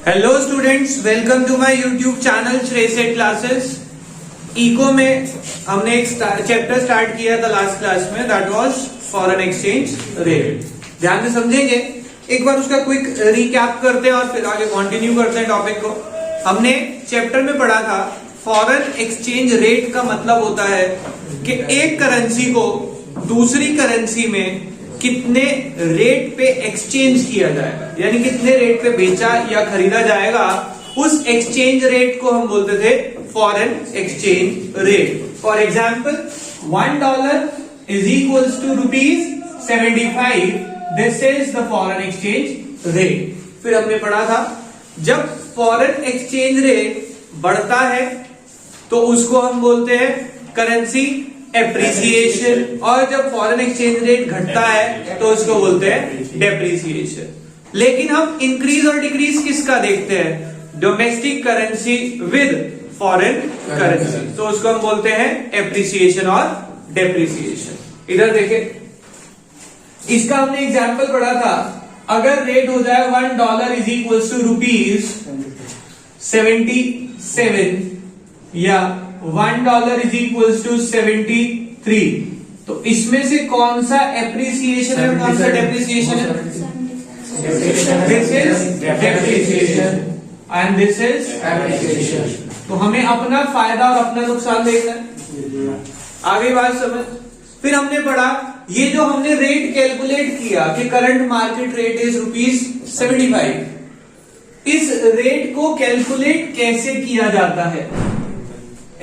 Hello students, welcome to my YouTube channel श्रेयसेट classes. Eco में हमने एक चैप्टर स्टार्ट किया था लास्ट क्लास में, that was foreign exchange rate. ध्यान से समझेंगे, एक बार उसका क्विक रिकैप करते हैं और फिर आगे कंटिन्यू करते हैं टॉपिक को। हमने चैप्टर में पढ़ा था फॉरेन एक्सचेंज रेट का मतलब होता है कि एक करेंसी को दूसरी करेंसी में कितने रेट पे एक्सचेंज किया जाएगा, यानी कितने रेट पे बेचा या खरीदा जाएगा, उस एक्सचेंज रेट को हम बोलते थे foreign exchange rate. For example, $1 is equals to ₹75। This is the foreign exchange rate. फिर हमने पढ़ा था जब फॉरेन एक्सचेंज रेट बढ़ता है तो उसको हम बोलते हैं करेंसी एप्रिसिएशन, और जब फॉरेन एक्सचेंज रेट घटता है तो उसको बोलते हैं डेप्रिसिएशन। लेकिन हम इंक्रीज और डिक्रीज किसका देखते हैं? Domestic currency with foreign currency, तो उसको हम बोलते हैं एप्रिसिएशन और डेप्रिसिएशन। इधर देखें, इसका हमने एग्जाम्पल पढ़ा था। अगर रेट हो जाए $1 इज इक्वल्स टू ₹77 या $1 इज इक्वल्स टू 73, तो इसमें से कौन सा एप्रिसिएशन है, कौन सा डेप्रिसिएशन है? This is depreciation and this is appreciation. तो हमें अपना फायदा और अपना नुकसान देखना है। आगे बात समझ। फिर हमने पढ़ा ये जो हमने रेट कैलकुलेट किया कि करंट मार्केट रेट इज ₹75, इस रेट को कैलकुलेट कैसे किया जाता है?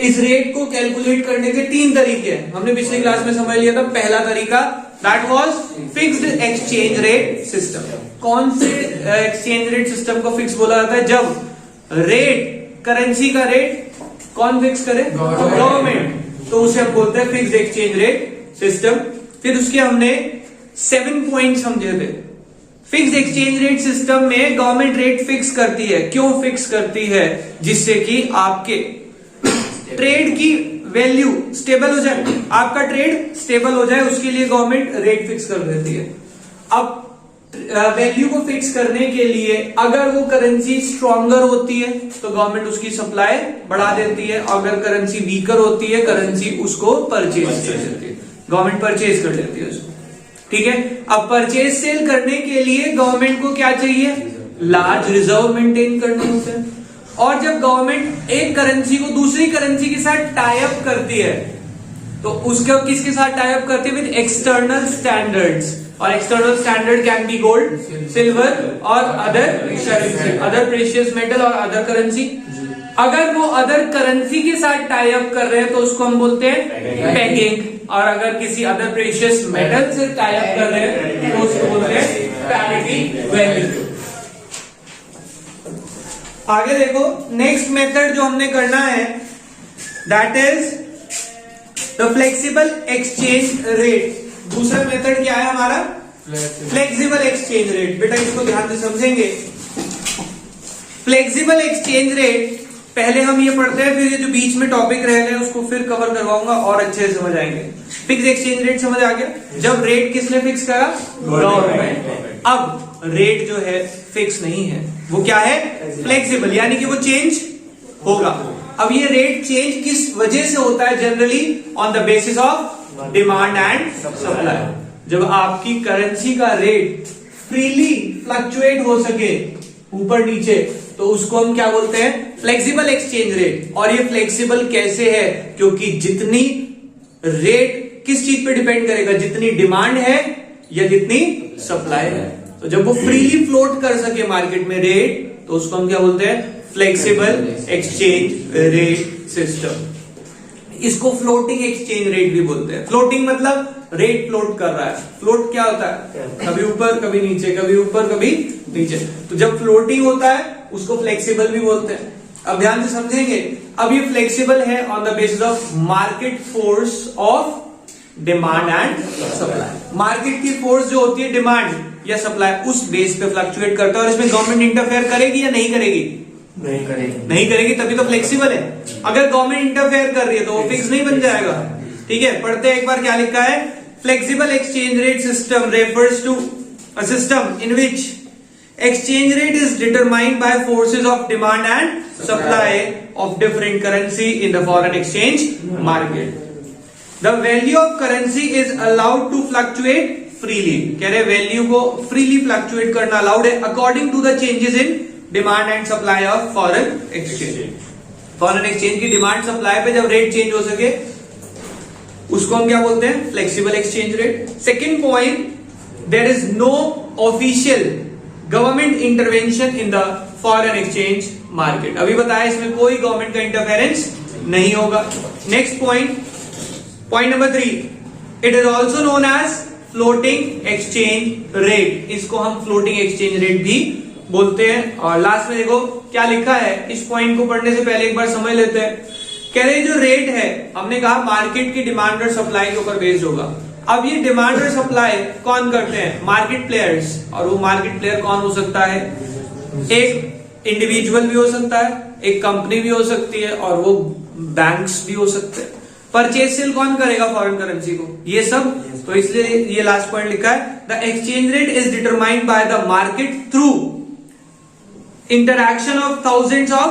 इस रेट को कैलकुलेट करने के 3 तरीके हैं। हमने पिछली क्लास में समझ लिया था। पहला तरीका that was fixed exchange rate system. कौन से एक्सचेंज रेट सिस्टम को फिक्स बोला जाता है? जब रेट, करेंसी का रेट कौन फिक्स करे? गवर्नमेंट, तो उसे हम बोलते हैं फिक्स्ड एक्सचेंज रेट सिस्टम। फिर उसके हमने 7 पॉइंट समझे थे। फिक्स्ड एक्सचेंज रेट सिस्टम में गवर्नमेंट रेट फिक्स करती है। क्यों फिक्स करती है? जिससे कि आपके ट्रेड की वैल्यू स्टेबल हो जाए, आपका ट्रेड स्टेबल हो जाए, उसके लिए गवर्नमेंट रेट फिक्स कर देती है। अब वैल्यू को फिक्स करने के लिए अगर वो करेंसी स्ट्रॉन्गर होती है तो गवर्नमेंट उसकी सप्लाई बढ़ा देती है, अगर करेंसी वीकर होती है करेंसी उसको परचेज कर देती है, गवर्नमेंट परचेज कर लेती है उसको। ठीक है। अब परचेज सेल करने के लिए गवर्नमेंट को क्या चाहिए? लार्ज रिजर्व मेंटेन करने होते हैं। और जब गवर्नमेंट एक करेंसी को दूसरी करेंसी के साथ टाई अप करती है तो उसको किसके साथ टाई अप करती है? With external standards. और external standard can be gold, silver और अदर प्रेशियस मेटल और अदर करेंसी। अगर वो अदर करेंसी के साथ टाई अप कर रहे हैं तो उसको हम बोलते हैं पेगिंग, और अगर किसी अदर प्रेशियस मेटल से टाई अप कर रहे हैं तो उसको बोलते हैं पैरिटी वैल्यू। आगे देखो, नेक्स्ट मेथड जो हमने करना है that is the flexible exchange rate. दूसरा मेथड क्या है हमारा? Flexible exchange rate. बेटा इसको ध्यान से समझेंगे। फ्लेक्सिबल एक्सचेंज रेट पहले हम ये पढ़ते हैं, फिर ये जो बीच में टॉपिक रह गए उसको फिर कवर करवाऊंगा और अच्छे से समझ आएंगे। फिक्स एक्सचेंज रेट समझ आ गया? जब रेट किसने फिक्स करा? गवर्नमेंट। अब रेट जो है फिक्स नहीं है, वो क्या है? फ्लेक्सिबल, यानी कि वो चेंज होगा। अब ये रेट चेंज किस वजह से होता है? Generally on the basis of demand and supply. जब आपकी करेंसी का रेट फ्रीली फ्लक्चुएट हो सके ऊपर नीचे तो उसको हम क्या बोलते हैं? Flexible exchange rate. और ये फ्लेक्सिबल कैसे है? क्योंकि जितनी रेट किस चीज पे डिपेंड करेगा? जितनी डिमांड है या जितनी सप्लाई है। तो जब वो फ्रीली फ्लोट कर सके मार्केट में रेट तो उसको हम क्या बोलते हैं? Flexible exchange rate system. इसको फ्लोटिंग एक्सचेंज रेट भी बोलते हैं। फ्लोटिंग मतलब रेट फ्लोट कर रहा है। फ्लोट क्या होता है? कभी ऊपर कभी नीचे, कभी ऊपर कभी नीचे। तो जब फ्लोटिंग होता है उसको फ्लेक्सिबल भी बोलते हैं। अब ध्यान से समझेंगे। अब ये फ्लेक्सिबल है on the basis of market force of demand and supply. Market की फोर्स जो होती है डिमांड या सप्लाई, उस बेस पे फ्लक्चुएट करता है। और इसमें गवर्नमेंट इंटरफेयर करेगी या नहीं करेगी? नहीं करेगी, तभी तो फ्लेक्सिबल है। अगर गवर्नमेंट इंटरफेयर कर रही है तो वो फिक्स नहीं बन जाएगा। ठीक है, पढ़ते हैं एक बार क्या लिखा है। Flexible exchange rate system refers to a system in which exchange rate is determined by forces of demand and supply of different currency in the foreign exchange market. The value of currency is allowed to fluctuate freely. कह रहे value को freely fluctuate करना allowed है according to the changes in demand and supply of foreign exchange. Foreign exchange की demand supply पे जब rate change हो सके उसको हम क्या बोलते हैं? Flexible exchange rate. Second point, there is no official government intervention in the foreign exchange market. अभी बताया इसमें कोई गवर्नमेंट का इंटरफेरेंस नहीं होगा. Next point number 3, it is also known as floating exchange rate. इसको हम फ्लोटिंग एक्सचेंज रेट भी बोलते हैं. और लास्ट में देखो क्या लिखा है. इस पॉइंट को पढ़ने से पहले एक बार समझ लेते हैं. कह रहे जो रेट है हमने कहा मार्केट की डिमांड और सप्लाई के ऊपर बेस्ड होगा. अब ये डिमांड और सप्लाई कौन करते हैं? Market players. और वो मार्केट प्लेयर कौन हो सकता है? एक इंडिविजुअल भी हो सकता है, एक कंपनी भी हो सकती है, और वो बैंक्स भी हो सकते हैं. परचेज सेल कौन करेगा फॉरेन करेंसी को? ये सब. तो इसलिए ये लास्ट पॉइंट लिखा है, the exchange rate is determined by the market through interaction of thousands of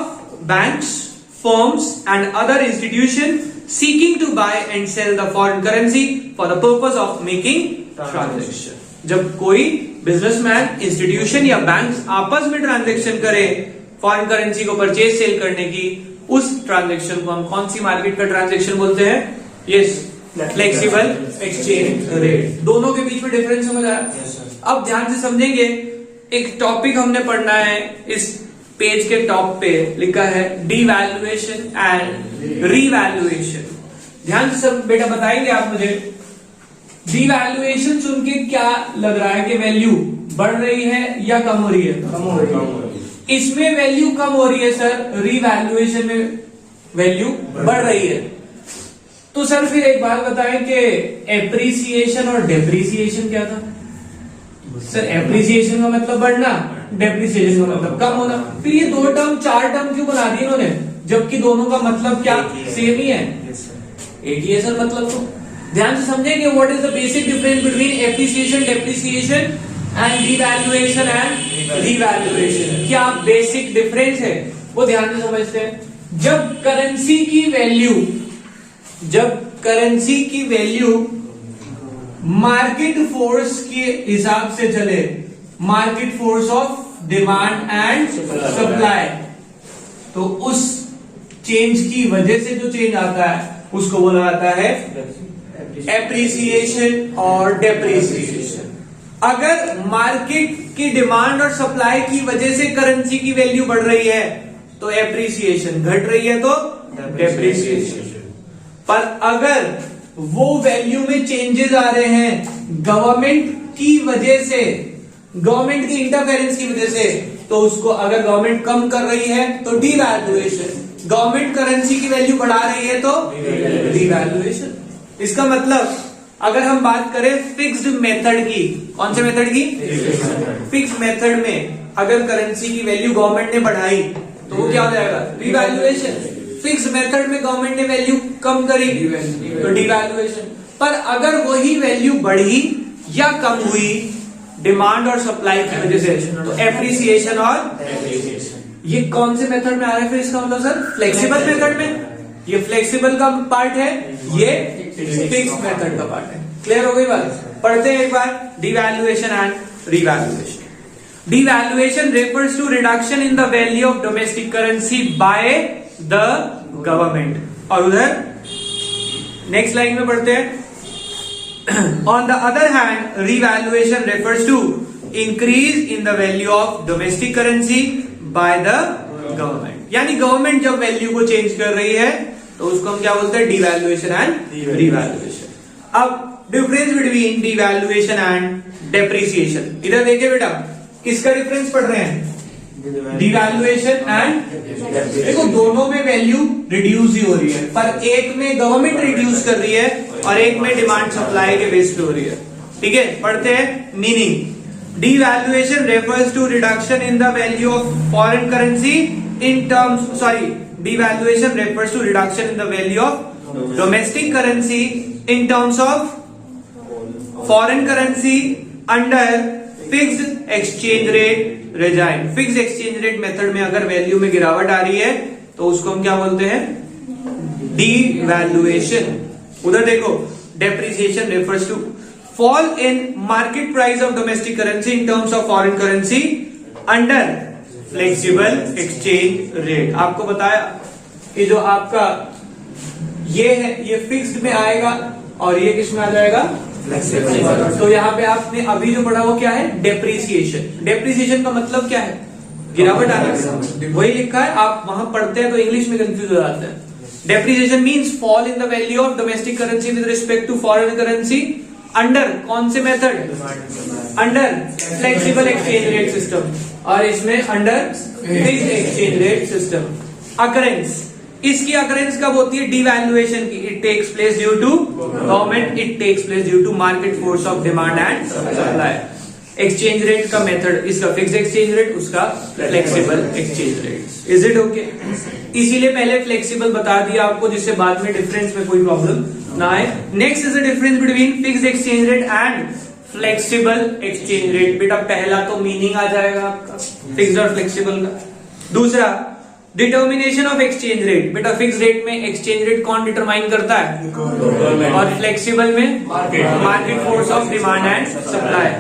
banks, firms and other institution seeking to buy and sell the foreign currency for the purpose of making transaction. जब कोई businessman, institution या bank आपस में transaction करे foreign currency को purchase sale करने की, उस ट्रांजैक्शन को हम कौन सी मार्केट का ट्रांजैक्शन बोलते हैं? Yes, flexible exchange rate. दोनों के बीच में डिफरेंस समझ आया? अब ध्यान से समझेंगे. एक टॉपिक हमने पढ़ना है, इस पेज के टॉप पे लिखा है डिवैल्यूएशन एंड रीवैल्यूएशन. ध्यान से सब बेटा बताएंगे आप मुझे. डिवैल्यूएशन सुन के क्या लग रहा है कि वैल्यू बढ़ रही है या कम हो रही है? कम हो रही है. इसमें वैल्यू कम हो रही है सर, रीवैल्यूएशन में वैल्यू बढ़ रही है. तो सर फिर एक बात बताएं कि एप्रिसिएशन और डेप्रिसिएशन क्या था? सर एप्रिसिएशन का मतलब बढ़ना, डेप्रिसिएशन का मतलब कम होना. फिर ये दो टर्म, चार टर्म क्यों बना दिए इन्होंने, जबकि दोनों का मतलब क्या सेम ही है? एक ही है सर मतलब. तो ध्यान से समझेंगे what is the basic difference between appreciation, depreciation and devaluation and revaluation. क्या बेसिक डिफरेंस है वो ध्यान से समझते हैं. जब करेंसी की वैल्यू मार्केट फोर्स के हिसाब से चले, market force of demand and supply, तो उस चेंज की वजह से जो चेंज आता है उसको बोला जाता है एप्रिसिएशन और डेप्रिसिएशन. अगर मार्केट की डिमांड और सप्लाई की वजह से करेंसी की वैल्यू बढ़ रही है तो एप्रिसिएशन, घट रही है तो डेप्रिसिएशन. पर अगर वो वैल्यू में चेंजेस आ रहे हैं गवर्नमेंट की वजह से, गवर्नमेंट की इंटरफेरेंस की वजह से, तो उसको अगर गवर्नमेंट कम कर रही है तो डिवैल्यूएशन, गवर्नमेंट करेंसी की वैल्यू बढ़ा रही है तो डिवैल्यूएशन. इसका मतलब अगर हम बात करें फिक्स्ड मेथड की, कौन से मेथड की? फिक्स्ड मेथड में अगर करेंसी की वैल्यू गवर्नमेंट ने बढ़ाई तो वो क्या हो जाएगा? डिवैल्यूएशन. फिक्स्ड मेथड में गवर्नमेंट ने वैल्यू कम करी तो डिवैल्यूएशन. पर अगर वही वैल्यू बढ़ी या कम हुई डिमांड और सप्लाई की वजह से तो एप्रिसिएशन और डेप्रिसिएशन. ये कौन से मेथड में आ रहा है? फिर इसका मतलब सर फ्लेक्सिबल मेथड में. ये फ्लेक्सिबल का पार्ट है, ये फिक्स्ड मेथड का पार्ट है. क्लियर हो गई बात? पढ़ते हैं एक बार devaluation and revaluation. Devaluation refers to reduction in the value of domestic currency by the government. और उधर नेक्स्ट लाइन में पढ़ते हैं. On the other hand, revaluation refers to increase in the value of domestic currency by the government. यानी government जब value को change कर रही है तो उसको हम क्या बोलते हैं? Devaluation and revaluation. अब difference between devaluation and depreciation इधर देखिए बेटा, किसका डिफरेंस पढ़ रहे हैं? Devaluation and. देखो दोनों में वैल्यू रिड्यूस ही हो रही है, पर एक में गवर्नमेंट रिड्यूस कर रही है और एक में डिमांड सप्लाई के बेस पे हो रही है. ठीक है, पढ़ते हैं meaning. Devaluation refers to reduction in the value of foreign currency in terms, sorry, devaluation refers to reduction in the value of domestic currency in terms of foreign currency under fixed exchange rate regime. Fixed exchange rate method में अगर value में गिरावट आ रही है तो उसको हम क्या बोलते हैं? डिवैल्यूएशन। उधर देखो, depreciation refers to fall in market price of domestic currency in terms of foreign currency under flexible exchange rate. आपको बताया कि जो आपका ये है ये फिक्स्ड में आएगा और ये किस में आ जाएगा? फ्लेक्सिबल। तो यहाँ पे आपने अभी जो पढ़ा वो क्या है? डेप्रिसिएशन। डेप्रिसिएशन का मतलब क्या है? गिरावट आना। वही लिखा है, आप वहां पढ़ते हैं तो इंग्लिश में कंफ्यूज हो जाते हैं। Depreciation means fall in the value of domestic currency with respect to foreign currency under कौन से method? Under flexible exchange rate system, और इसमें under fixed exchange rate system. Occurrence, इसकी अकरेंस कब होती है? डिवैल्यूएशन की। It takes place due to government, it takes place due to market force of demand and supply. Exchange rate का method, इसका fixed exchange rate, उसका flexible exchange rate. Is it okay? इसीलिए पहले flexible बता दिया आपको, जिससे बाद में डिफरेंस में कोई प्रॉब्लम ना आए। Next is the difference between fixed exchange rate and flexible exchange rate. बेटा पहला तो मीनिंग आ जाएगा आपका फिक्स्ड और फ्लेक्सिबल का। दूसरा, डिटर्मिनेशन ऑफ एक्सचेंज रेट। बेटा फिक्स रेट में एक्सचेंज रेट कौन डिटरमाइन करता है? और फ्लेक्सिबल में market force of demand and supply.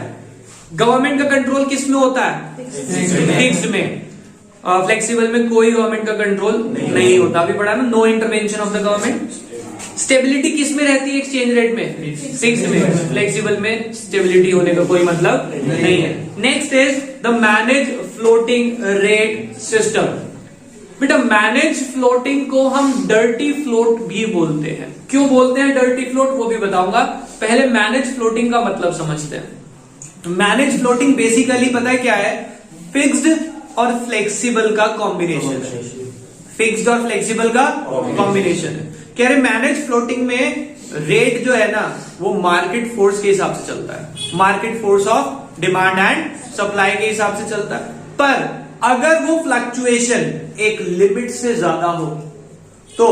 Government का कंट्रोल किस में होता है? फिक्स्ड में। फ्लेक्सिबल में कोई गवर्नमेंट का कंट्रोल नहीं होता। अभी पढ़ा ना, no intervention of the government. Stability किस में रहती है? एक्सचेंज रेट में, फिक्स्ड में। फ्लेक्सिबल में स्टेबिलिटी होने का कोई मतलब नहीं है। Next is the manage floating rate system. बेटा मैनेज फ्लोटिंग को हम डर्टी फ्लोट भी बोलते हैं। क्यों बोलते हैं डर्टी फ्लोट वो भी बताऊंगा। पहले मैनेज फ्लोटिंग का मतलब समझते हैं। मैनेज फ्लोटिंग बेसिकली पता है क्या है? फिक्स्ड और फ्लेक्सिबल का कॉम्बिनेशन है। फिक्स्ड और फ्लेक्सिबल का कॉम्बिनेशन है। कह रहे मैनेज फ्लोटिंग में रेट जो है ना वो मार्केट फोर्स के हिसाब से चलता है। Market force of demand and supply के हिसाब से चलता है। पर अगर वो फ्लक्चुएशन एक लिमिट से ज्यादा हो तो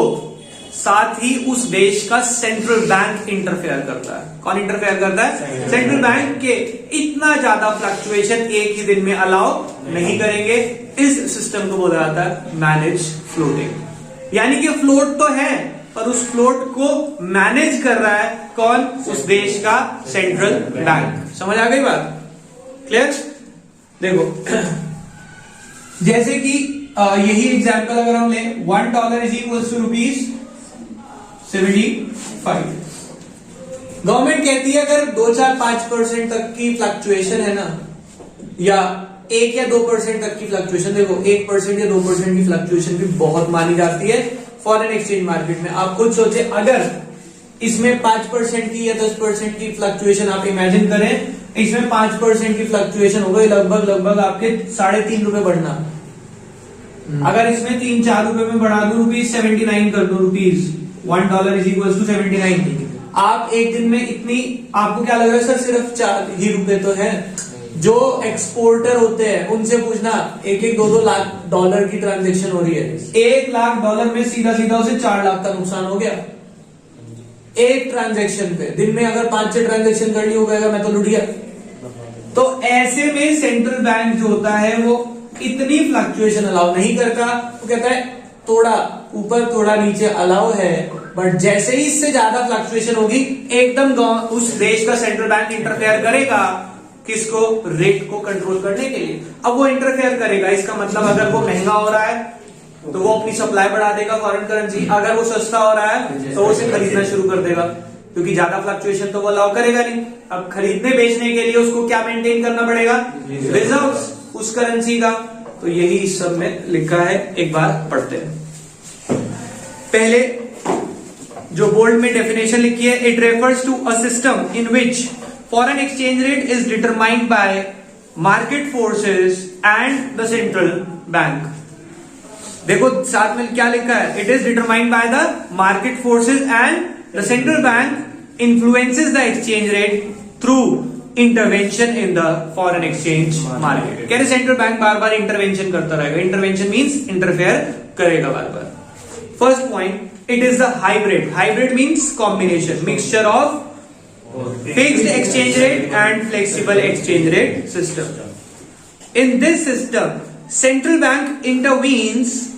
साथ ही उस देश का सेंट्रल बैंक इंटरफेयर करता है। कौन इंटरफेयर करता है? सेंट्रल बैंक के इतना ज्यादा फ्लक्चुएशन एक ही दिन में अलाउ नहीं करेंगे। इस सिस्टम को बोला जाता है मैनेज फ्लोटिंग। यानी कि फ्लोट तो है पर उस फ्लोट को मैनेज कर रहा है कौन? उस देश का सेंट्रल बैंक। समझ आ गई बात? क्लियर? देखो जैसे कि यही एग्जाम्पल अगर हम लें, $1 इज इक्वल टू ₹75। गवर्नमेंट कहती है अगर 2-4-5% तक की फ्लक्चुएशन है ना, या 1 या 2% तक की फ्लक्चुएशन, देखो 1% या 2% की फ्लक्चुएशन भी बहुत मानी जाती है फॉरेन एक्सचेंज मार्केट में। आप खुद सोचे अगर इसमें 5% की या 10% की फ्लक्चुएशन आप इमेजिन करें, इसमें 5% की फ्लक्चुएशन हो गई, लगभग आपके 3.5 रुपए बढ़ना। अगर इसमें 3-4 रुपए में बढ़ा दूं, ₹79 कर दूं, $1 इज इक्वल टू 79। आप एक दिन में इतनी, आपको क्या लग रहा है सर सिर्फ 4 ही रुपए तो है? जो एक्सपोर्टर होते हैं उनसे पूछना, 1-2 लाख डॉलर की ट्रांजैक्शन हो रही है। $1 लाख में सीधा उसे 4 लाख का नुकसान हो गया एक ट्रांजैक्शन पे। दिन में अगर 5-6 ट्रांजैक्शन करनी हो गएगा, मैं तो लुट गया। तो ऐसे में सेंट्रल बैंक जो होता है वो इतनी फ्लक्चुएशन अलाउ नहीं करता। वो कहता है थोड़ा ऊपर थोड़ा नीचे अलाउ है, बट जैसे ही इससे ज्यादा फ्लक्चुएशन होगी एकदम उस देश का सेंट्रल बैंक इंटरफेयर करेगा। किसको? रेट को कंट्रोल करने के लिए। अब वो इंटरफेयर करेगा, इसका मतलब अगर वो महंगा हो रहा है तो वो अपनी सप्लाई बढ़ा देगा फॉरेन करेंसी, अगर वो सस्ता हो रहा है तो उसे खरीदना शुरू कर देगा, क्योंकि ज्यादा फ्लक्चुएशन तो वो अलाउ करेगा नहीं। अब खरीदने बेचने के लिए उसको क्या मेंटेन करना पड़ेगा? रिजर्व्स उस करेंसी का। तो यही इस सब में लिखा है, एक बार पढ़ते हैं। पहले जो बोल्ड में डेफिनेशन लिखी है, it refers to a system in which foreign exchange rate is determined by market forces and the central bank. देखो साथ में क्या लिखा है, it is determined by the market forces and the central bank influences the exchange rate through intervention in the foreign exchange market. कह रहे central bank बार बार इंटरवेंशन करता रहेगा। इंटरवेंशन मींस इंटरफेयर करेगा बार बार। First point, it is the hybrid. Hybrid means combination, mixture of Fixed exchange rate and flexible exchange rate system. In this system, central bank intervenes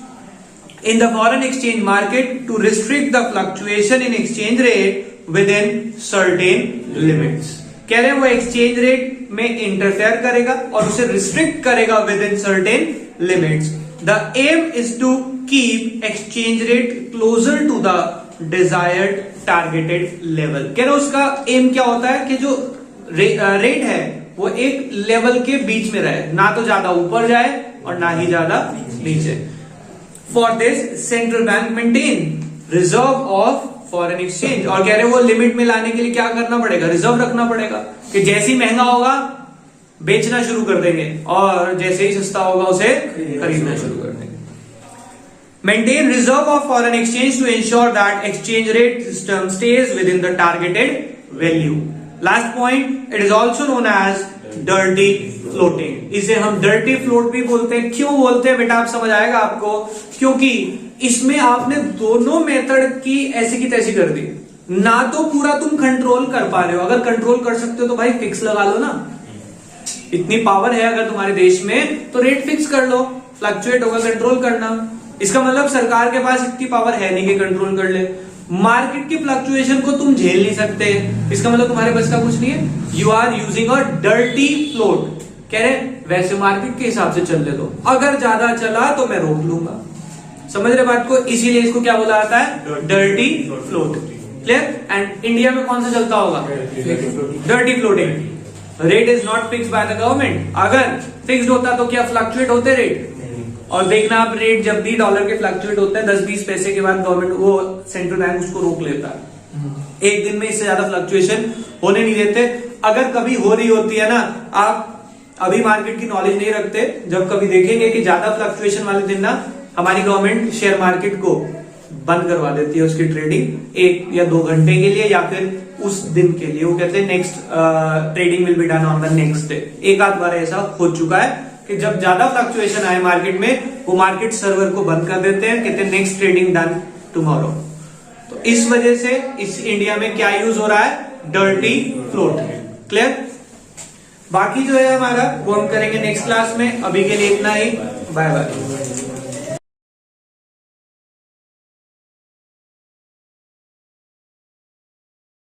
in the foreign exchange market to restrict the fluctuation in exchange rate within certain limits. कह रहे हैं वो exchange rate में interfere करेगा और उसे restrict करेगा within certain limits. The aim is to keep exchange rate closer to the desired targeted level. कह रहे उसका एम क्या होता है कि जो रेट है वो एक लेवल के बीच में रहे, ना तो ज्यादा ऊपर जाए और ना ही ज्यादा नीचे. For this central bank maintain reserve of foreign exchange. और कह रहे वो लिमिट में लाने के लिए क्या करना पड़ेगा, रिजर्व रखना पड़ेगा कि जैसे ही महंगा होगा बेचना शुरू कर देंगे और जैसे ही सस्ता होगा उसे खरीदना शुरू कर देंगे. Maintain reserve of foreign exchange to ensure that exchange rate system stays within the targeted value. Last point, it is also known as dirty floating. इसे हम डर्टी फ्लोट भी बोलते हैं. क्यों बोलते हैं बेटा, आप समझ आएगा आपको. क्योंकि इसमें आपने दोनों मेथड की ऐसी की तैसी कर दी. ना तो पूरा तुम कंट्रोल कर पा रहे हो, अगर कंट्रोल कर सकते हो तो भाई फिक्स लगा लो ना. इतनी पावर है अगर तुम्हारे देश में तो रेट फिक्स कर लो, फ्लक्चुएट होगा कंट्रोल करना. इसका मतलब सरकार के पास इतनी पावर है नहीं कि कंट्रोल कर ले. मार्केट की फ्लक्चुएशन को तुम झेल नहीं सकते, इसका मतलब तुम्हारे बस का कुछ नहीं है. You are using a dirty float. कह रहे वैसे मार्केट के हिसाब से चलने दो, अगर ज्यादा चला तो मैं रोक लूंगा. समझ रहे बात को, इसीलिए इसको क्या बोला जाता है, dirty float. Clear. And India में कौन सा चलता होगा, dirty floating. Rate is not fix by the government. अगर फिक्स्ड होता तो क्या फ्लक्चुएट होते रेट. और देखना आप, रेट जब भी डॉलर के फ्लक्चुएट होते हैं 10-20 पैसे के बाद गवर्नमेंट वो सेंट्रल बैंक उसको रोक लेता है. एक दिन में इससे ज्यादा फ्लक्चुएशन होने नहीं देते. अगर कभी हो रही होती है ना, आप अभी मार्केट की नॉलेज नहीं रखते, जब कभी देखेंगे कि ज्यादा फ्लक्चुएशन वाले दिन ना हमारी गवर्नमेंट शेयर मार्केट को बंद करवा देती है, उसकी ट्रेडिंग 1 या 2 घंटे के लिए या फिर उस दिन के लिए. वो कहते हैं next trading will be done on the next day. एक आध बार ऐसा हो चुका है कि जब ज्यादा फ्लक्चुएशन आए मार्केट में, वो मार्केट सर्वर को बंद कर देते हैं, कहते हैं नेक्स्ट ट्रेडिंग डन टुमारो. तो इस वजह से इस इंडिया में क्या यूज हो रहा है, डर्टी फ्लोट. क्लियर. बाकी जो है हमारा वो हम करेंगे नेक्स्ट क्लास में. अभी के लिए इतना ही. Bye bye.